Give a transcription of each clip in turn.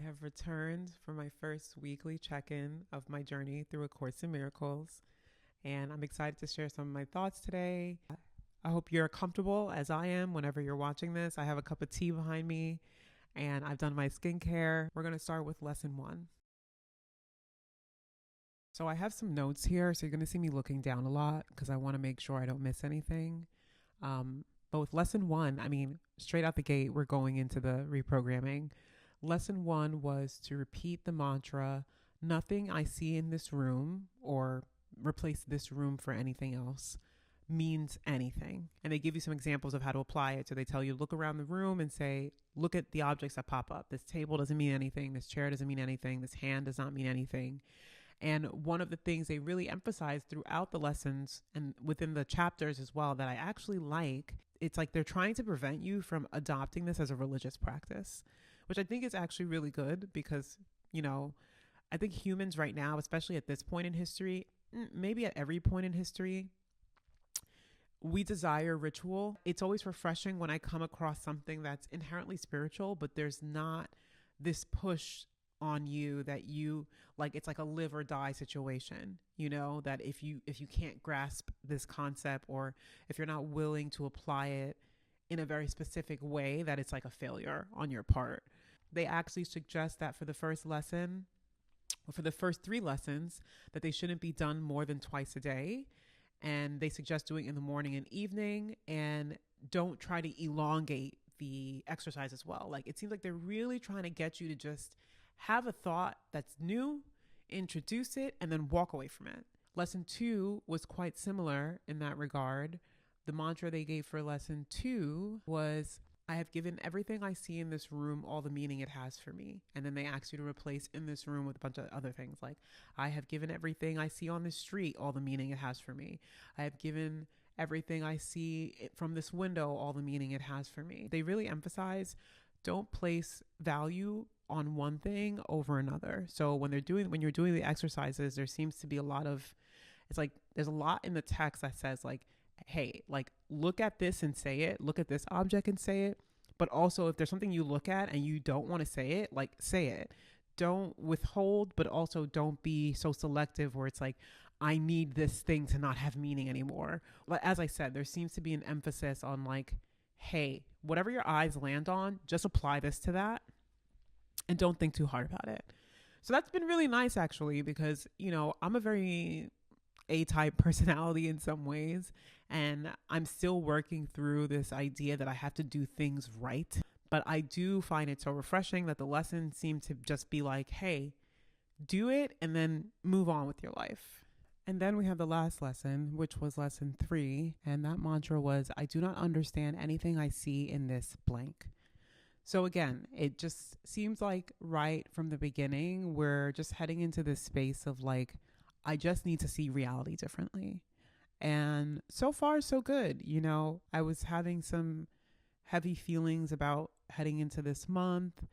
have returned for my first weekly check-in of my journey through A Course in Miracles, and I'm excited to share some of my thoughts today. I hope you're comfortable as I am whenever you're watching this. I have a cup of tea behind me, and I've done my skincare. We're going to start with lesson 1. So I have some notes here, so you're going to see me looking down a lot because I want to make sure I don't miss anything. But with lesson 1, straight out the gate, we're going into the reprogramming. Lesson 1 was to repeat the mantra, nothing I see in this room, or replace this room for anything else, means anything. And they give you some examples of how to apply it. So they tell you, look around the room and say, look at the objects that pop up. This table doesn't mean anything. This chair doesn't mean anything. This hand does not mean anything. And one of the things they really emphasize throughout the lessons and within the chapters as well that I actually like, it's like they're trying to prevent you from adopting this as a religious practice, which I think is actually really good because, I think humans right now, especially at this point in history, maybe at every point in history, we desire ritual. It's always refreshing when I come across something that's inherently spiritual, but there's not this push on you that you like, it's like a live or die situation, that if you can't grasp this concept, or if you're not willing to apply it in a very specific way, that it's like a failure on your part. They actually suggest that for the first lesson, or for the first 3 lessons, that they shouldn't be done more than twice a day. And they suggest doing it in the morning and evening, and don't try to elongate the exercise as well. Like, it seems like they're really trying to get you to just have a thought that's new, introduce it, and then walk away from it. Lesson 2 was quite similar in that regard. The mantra they gave for lesson 2 was, I have given everything I see in this room all the meaning it has for me. And then they asked you to replace in this room with a bunch of other things like, I have given everything I see on the street all the meaning it has for me. I have given everything I see from this window all the meaning it has for me. They really emphasize, don't place value on one thing over another. So when you're doing the exercises, there seems to be a lot of, it's like there's a lot in the text that says like, hey, like, look at this and say it, look at this object and say it. But also, if there's something you look at and you don't want to say it, like, say it. Don't withhold, but also don't be so selective where it's like, I need this thing to not have meaning anymore. But as I said, there seems to be an emphasis on like, hey, whatever your eyes land on, just apply this to that and don't think too hard about it. So that's been really nice, actually, because, I'm a very A-type personality in some ways, and I'm still working through this idea that I have to do things right. But I do find it so refreshing that the lessons seem to just be like, hey, do it and then move on with your life. And then we have the last lesson, which was lesson 3. And that mantra was, I do not understand anything I see in this blank. So again, it just seems like right from the beginning, we're just heading into this space of like, I just need to see reality differently. And so far, so good. I was having some heavy feelings about heading into this month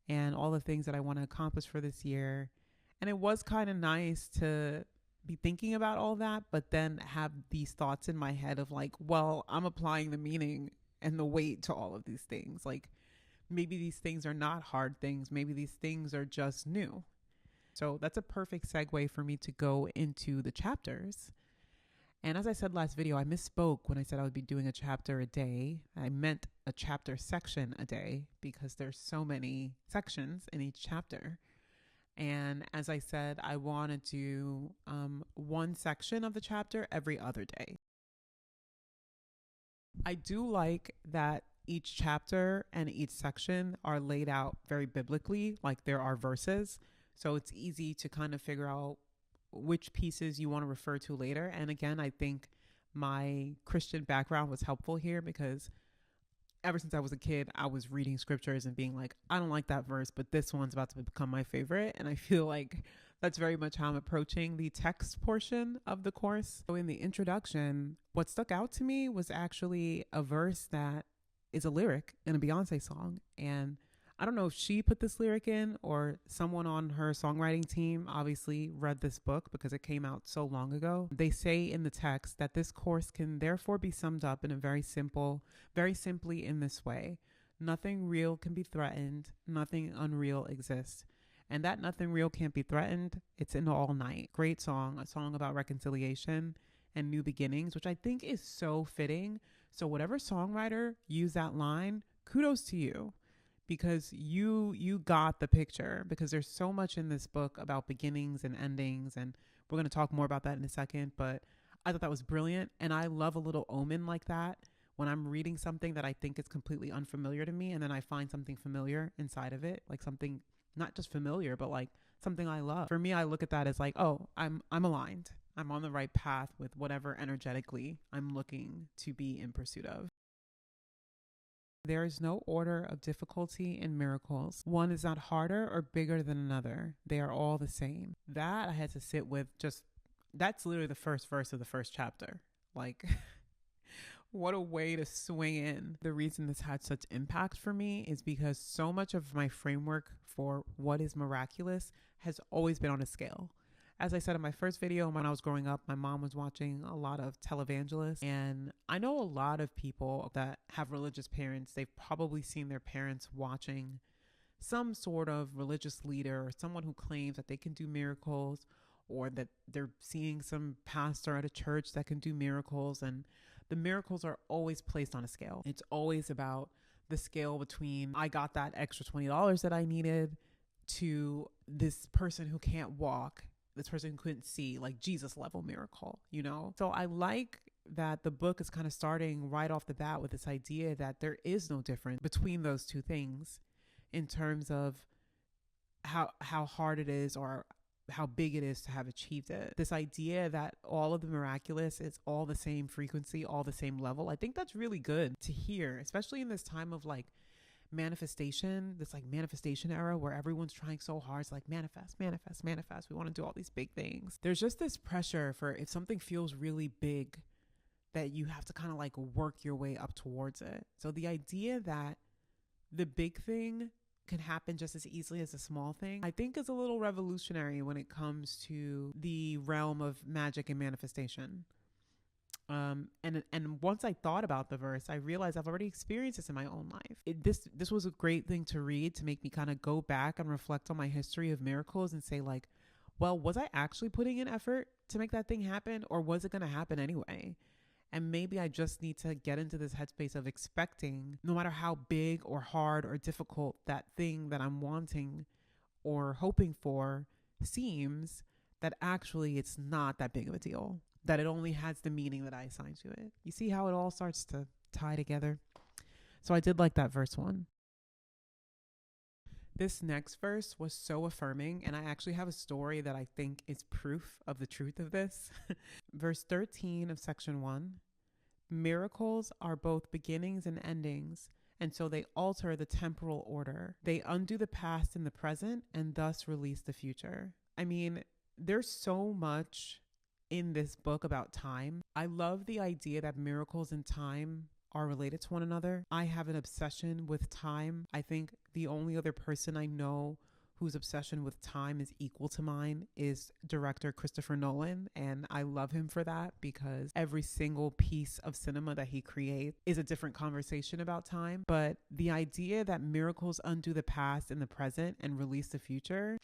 and all the things that I want to accomplish for this year. And it was kind of nice to be thinking about all that, but then have these thoughts in my head of like, well, I'm applying the meaning and the weight to all of these things. Like, maybe these things are not hard things. Maybe these things are just new. So that's a perfect segue for me to go into the chapters. And as I said last video, I misspoke when I said I would be doing a chapter a day. I meant a chapter section a day because there's so many sections in each chapter. And as I said, I want to do one section of the chapter every other day. I do like that each chapter and each section are laid out very biblically, like there are verses. So it's easy to kind of figure out which pieces you want to refer to later. And again, I think my Christian background was helpful here because ever since I was a kid, I was reading scriptures and being like, I don't like that verse, but this one's about to become my favorite. And I feel like that's very much how I'm approaching the text portion of the course. So in the introduction, what stuck out to me was actually a verse that is a lyric in a Beyonce song. And I don't know if she put this lyric in or someone on her songwriting team obviously read this book because it came out so long ago. They say in the text that this course can therefore be summed up in a very simply in this way. Nothing real can be threatened. Nothing unreal exists. And that nothing real can't be threatened. It's in All Night. Great song, a song about reconciliation and new beginnings, which I think is so fitting. So whatever songwriter used that line, kudos to you, because you got the picture, because there's so much in this book about beginnings and endings, and we're going to talk more about that in a second, but I thought that was brilliant. And I love a little omen like that when I'm reading something that I think is completely unfamiliar to me, and then I find something familiar inside of it, like something not just familiar, but like something I love. For me, I look at that as like, oh, I'm aligned. I'm on the right path with whatever energetically I'm looking to be in pursuit of. There is no order of difficulty in miracles. One is not harder or bigger than another. They are all the same. That I had to sit with. Just that's literally the first verse of the first chapter. Like, what a way to swing in. The reason this had such impact for me is because so much of my framework for what is miraculous has always been on a scale. As I said in my first video, when I was growing up, my mom was watching a lot of televangelists. And I know a lot of people that have religious parents. They've probably seen their parents watching some sort of religious leader or someone who claims that they can do miracles, or that they're seeing some pastor at a church that can do miracles. And the miracles are always placed on a scale. It's always about the scale between I got that extra $20 that I needed to this person who can't walk, this person who couldn't see, like Jesus level miracle, you know? So I like that the book is kind of starting right off the bat with this idea that there is no difference between those two things in terms of how hard it is or how big it is to have achieved it. This idea that all of the miraculous is all the same frequency, all the same level. I think that's really good to hear, especially in this time of like manifestation, this like manifestation era where everyone's trying so hard. It's like manifest. We want to do all these big things. There's just this pressure for if something feels really big that you have to kind of like work your way up towards it. So the idea that the big thing can happen just as easily as a small thing, I think is a little revolutionary when it comes to the realm of magic and manifestation. And once I thought about the verse, I realized I've already experienced this in my own life. This was a great thing to read, to make me kind of go back and reflect on my history of miracles and say like, well, was I actually putting in effort to make that thing happen, or was it going to happen anyway? And maybe I just need to get into this headspace of expecting, no matter how big or hard or difficult that thing that I'm wanting or hoping for seems, that actually it's not that big of a deal, that it only has the meaning that I assign to it. You see how it all starts to tie together? So I did like that verse 1. This next verse was so affirming, and I actually have a story that I think is proof of the truth of this. Verse 13 of section 1. Miracles are both beginnings and endings, and so they alter the temporal order. They undo the past in the present and thus release the future. I mean, there's so much in this book about time. I love the idea that miracles and time are related to one another. I have an obsession with time. I think the only other person I know whose obsession with time is equal to mine is director Christopher Nolan. And I love him for that, because every single piece of cinema that he creates is a different conversation about time. But the idea that miracles undo the past in the present and release the future,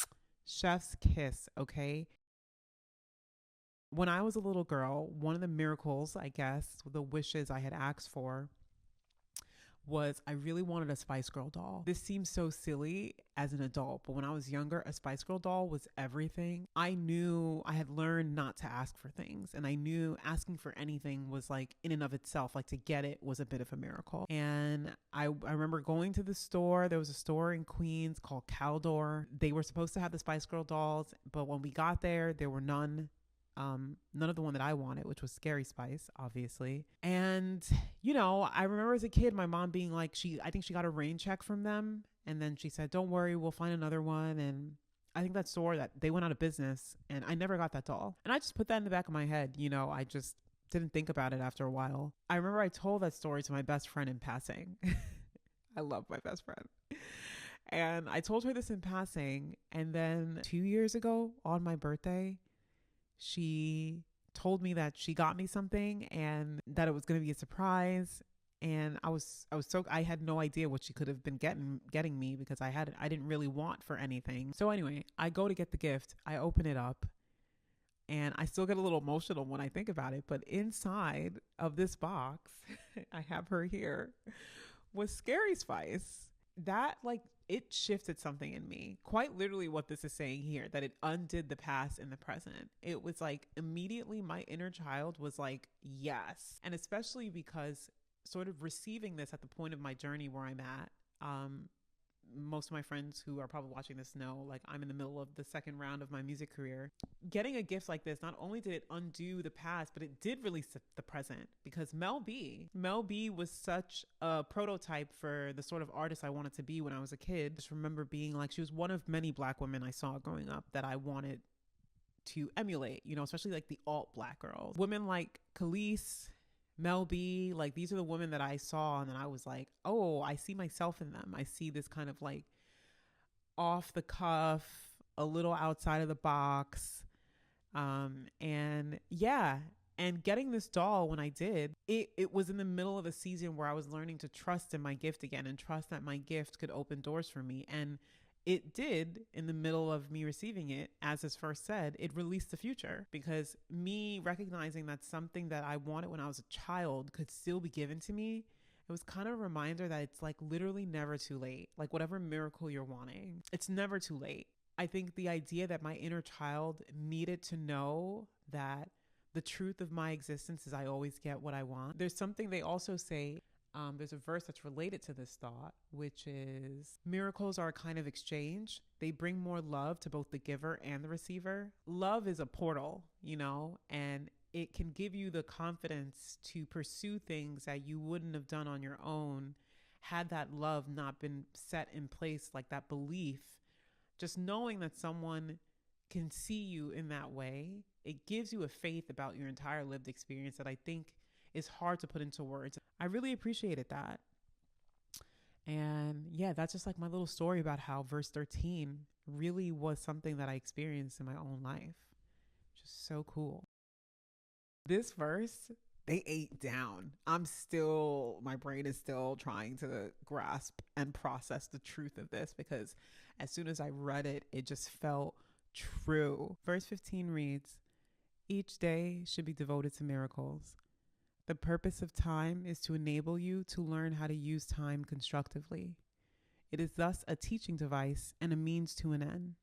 chef's kiss, okay? When I was a little girl, one of the miracles, I guess, the wishes I had asked for was I really wanted a Spice Girl doll. This seems so silly as an adult, but when I was younger, a Spice Girl doll was everything. I knew I had learned not to ask for things, and I knew asking for anything was like in and of itself, like to get it was a bit of a miracle. And I remember going to the store. There was a store in Queens called Caldor. They were supposed to have the Spice Girl dolls, but when we got there were none. None of the one that I wanted, which was Scary Spice, obviously. And, you know, I remember as a kid, my mom being like, I think she got a rain check from them. And then she said, don't worry, we'll find another one. And I think that store, that they went out of business, and I never got that doll. And I just put that in the back of my head. You know, I just didn't think about it after a while. I remember I told that story to my best friend in passing. I love my best friend. And I told her this in passing. And then 2 years ago on my birthday, she told me that she got me something and that it was going to be a surprise. And I had no idea what she could have been getting me, because I didn't really want for anything. So anyway, I go to get the gift. I open it up, and I still get a little emotional when I think about it. But inside of this box, I have her here, was Scary Spice. That, like, it shifted something in me. Quite literally what this is saying here, that it undid the past and the present. It was like immediately my inner child was like, yes. And especially because sort of receiving this at the point of my journey where I'm at, most of my friends who are probably watching this know, like, I'm in the middle of the second round of my music career. Getting a gift like this, not only did it undo the past, but it did release the present, because Mel B was such a prototype for the sort of artist I wanted to be when I was a kid. Just remember being like, she was one of many Black women I saw growing up that I wanted to emulate, you know, especially like the alt Black girls. Women like Khalees, Mel B, like, these are the women that I saw, and then I was like, oh, I see myself in them. I see this kind of like off the cuff, a little outside of the box. And yeah, and getting this doll, when I did, it was in the middle of a season where I was learning to trust in my gift again, and trust that my gift could open doors for me. And it did. In the middle of me receiving it, as his first said, it released the future, because me recognizing that something that I wanted when I was a child could still be given to me, it was kind of a reminder that it's like literally never too late. Like, whatever miracle you're wanting, it's never too late. I think the idea that my inner child needed to know that the truth of my existence is I always get what I want. There's something they also say, there's a verse that's related to this thought, which is, miracles are a kind of exchange. They bring more love to both the giver and the receiver. Love is a portal, you know, and it can give you the confidence to pursue things that you wouldn't have done on your own had that love not been set in place, like that belief. Just knowing that someone can see you in that way, it gives you a faith about your entire lived experience that I think is hard to put into words. I really appreciated that. And yeah, that's just like my little story about how verse 13 really was something that I experienced in my own life. Just so cool. This verse, they ate down. My brain is still trying to grasp and process the truth of this, because as soon as I read it, it just felt true. Verse 15 reads, each day should be devoted to miracles. The purpose of time is to enable you to learn how to use time constructively. It is thus a teaching device and a means to an end.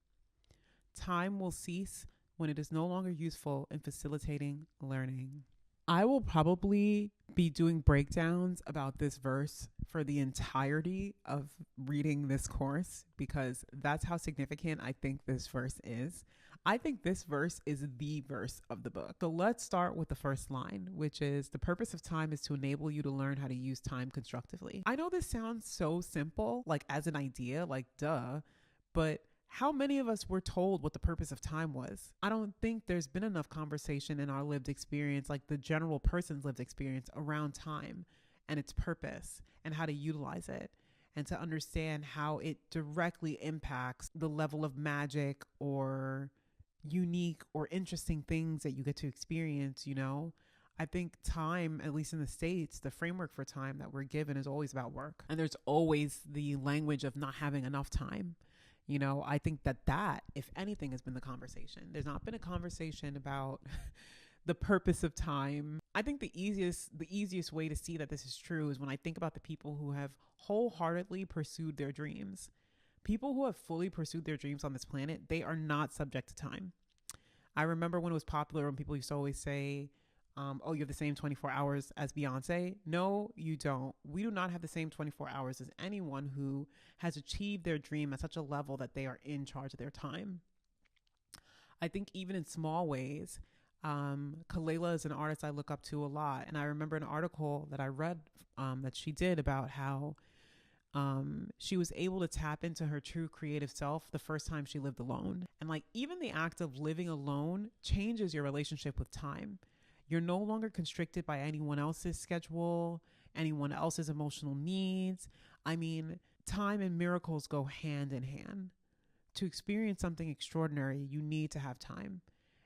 Time will cease when it is no longer useful in facilitating learning. I will probably be doing breakdowns about this verse for the entirety of reading this course, because that's how significant I think this verse is. I think this verse is the verse of the book. So let's start with the first line, which is, the purpose of time is to enable you to learn how to use time constructively. I know this sounds so simple, like as an idea, like duh, but how many of us were told what the purpose of time was? I don't think there's been enough conversation in our lived experience, like the general person's lived experience, around time and its purpose and how to utilize it, and to understand how it directly impacts the level of magic or unique or interesting things that you get to experience, you know? I think time, at least in the States, the framework for time that we're given is always about work. And there's always the language of not having enough time. You know, I think that, if anything, has been the conversation. There's not been a conversation about the purpose of time. I think the easiest way to see that this is true is when I think about the people who have wholeheartedly pursued their dreams. People who have fully pursued their dreams on this planet, they are not subject to time. I remember when it was popular, when people used to always say, oh, you have the same 24 hours as Beyonce. No, you don't. We do not have the same 24 hours as anyone who has achieved their dream at such a level that they are in charge of their time. I think even in small ways, Kelela is an artist I look up to a lot. And I remember an article that I read that she did about how she was able to tap into her true creative self the first time she lived alone. And like, even the act of living alone changes your relationship with time. You're no longer constricted by anyone else's schedule, anyone else's emotional needs. I mean, time and miracles go hand in hand. To experience something extraordinary, you need to have time.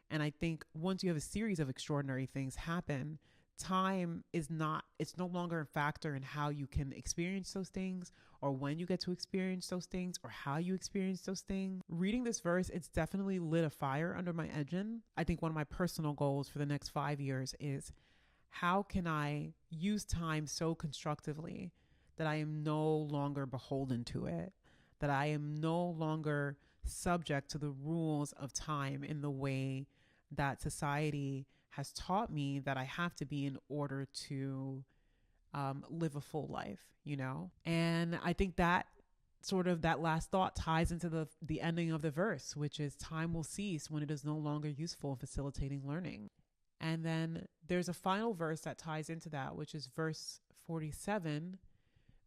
And I think once you have a series of extraordinary things happen, time is not, it's no longer a factor in how you can experience those things or when you get to experience those things or how you experience those things. Reading this verse, it's definitely lit a fire under my engine. I think one of my personal goals for the next 5 years is, how can I use time so constructively that I am no longer beholden to it, that I am no longer subject to the rules of time in the way that society has taught me that I have to be in order to live a full life, you know? And I think that sort of that last thought ties into the ending of the verse, which is time will cease when it is no longer useful in facilitating learning. And then there's a final verse that ties into that, which is verse 47,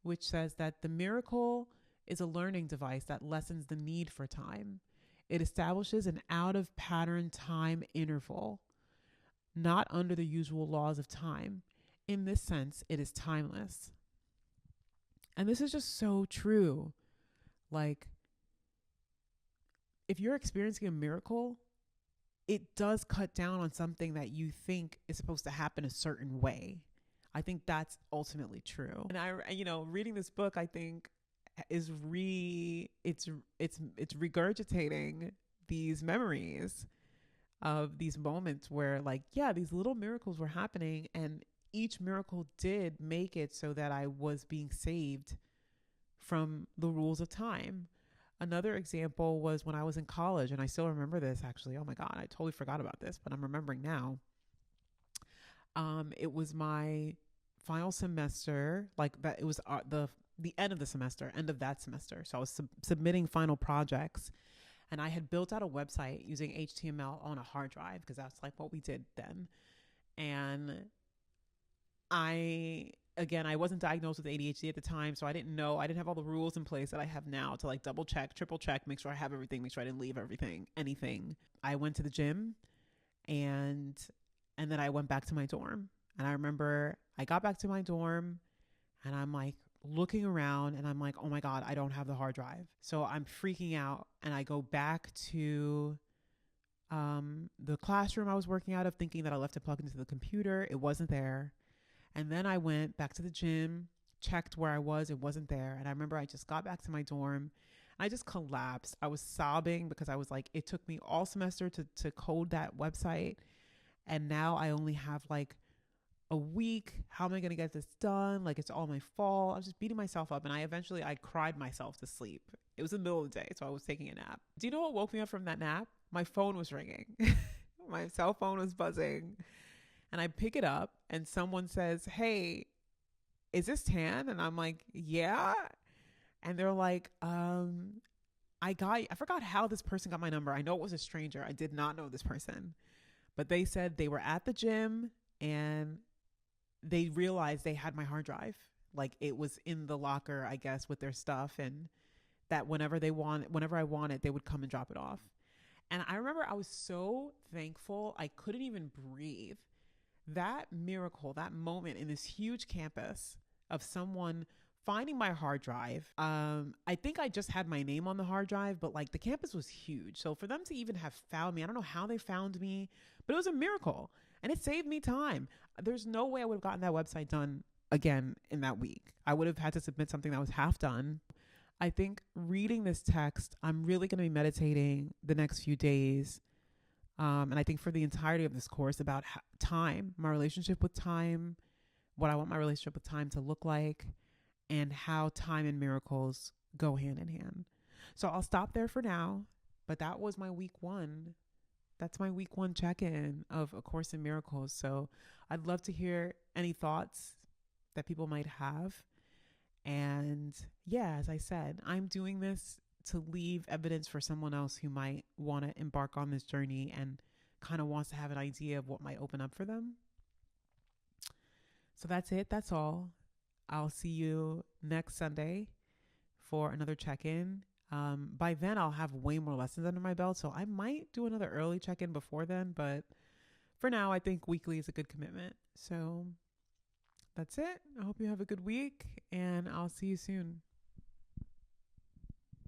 which says that the miracle is a learning device that lessens the need for time. It establishes an out of pattern time interval, not under the usual laws of time. In this sense, it is timeless. And this is just so true. Like, if you're experiencing a miracle, it does cut down on something that you think is supposed to happen a certain way. I think that's ultimately true. And reading this book, I think is it's regurgitating these memories of these moments where, like, yeah, these little miracles were happening, and each miracle did make it so that I was being saved from the rules of time. Another example was when I was in college, and I still remember this actually. Oh my God, I totally forgot about this, but I'm remembering now. It was my final semester, like that. It was the end of the semester, end of that semester. So I was submitting final projects, and I had built out a website using HTML on a hard drive because that's like what we did then. And I wasn't diagnosed with ADHD at the time, so I didn't have all the rules in place that I have now to like double check, triple check, make sure I have everything, make sure I didn't leave anything. I went to the gym and then I went back to my dorm. And I remember I got back to my dorm and I'm like looking around and I'm like, oh my God, I don't have the hard drive. So I'm freaking out and I go back to the classroom I was working out of, thinking that I left it plugged into the computer. It wasn't there. And then I went back to the gym, checked where I was. It wasn't there. And I remember I just got back to my dorm. I just collapsed. I was sobbing because I was like, it took me all semester to code that website. And now I only have like a week. How am I going to get this done? Like, it's all my fault. I was just beating myself up. And I cried myself to sleep. It was the middle of the day, so I was taking a nap. Do you know what woke me up from that nap? My phone was ringing. My cell phone was buzzing. And I pick it up and someone says, hey, is this Tan? And I'm like, yeah. And they're like, I forgot how this person got my number. I know it was a stranger. I did not know this person. But they said they were at the gym and they realized they had my hard drive. Like, it was in the locker, I guess, with their stuff. And that whenever I wanted, they would come and drop it off. And I remember I was so thankful. I couldn't even breathe. That miracle, that moment in this huge campus of someone finding my hard drive. I think I just had my name on the hard drive, but like the campus was huge. So for them to even have found me, I don't know how they found me, but it was a miracle and it saved me time. There's no way I would have gotten that website done again in that week. I would have had to submit something that was half done. I think reading this text, I'm really going to be meditating the next few days. And I think for the entirety of this course about time, my relationship with time, what I want my relationship with time to look like, and how time and miracles go hand in hand. So I'll stop there for now, but that was my week 1. That's my week 1 check-in of A Course in Miracles. So I'd love to hear any thoughts that people might have. And yeah, as I said, I'm doing this to leave evidence for someone else who might want to embark on this journey and kind of wants to have an idea of what might open up for them. So that's it. That's all. I'll see you next Sunday for another check-in. By then I'll have way more lessons under my belt. So I might do another early check-in before then, but for now, I think weekly is a good commitment. So that's it. I hope you have a good week and I'll see you soon.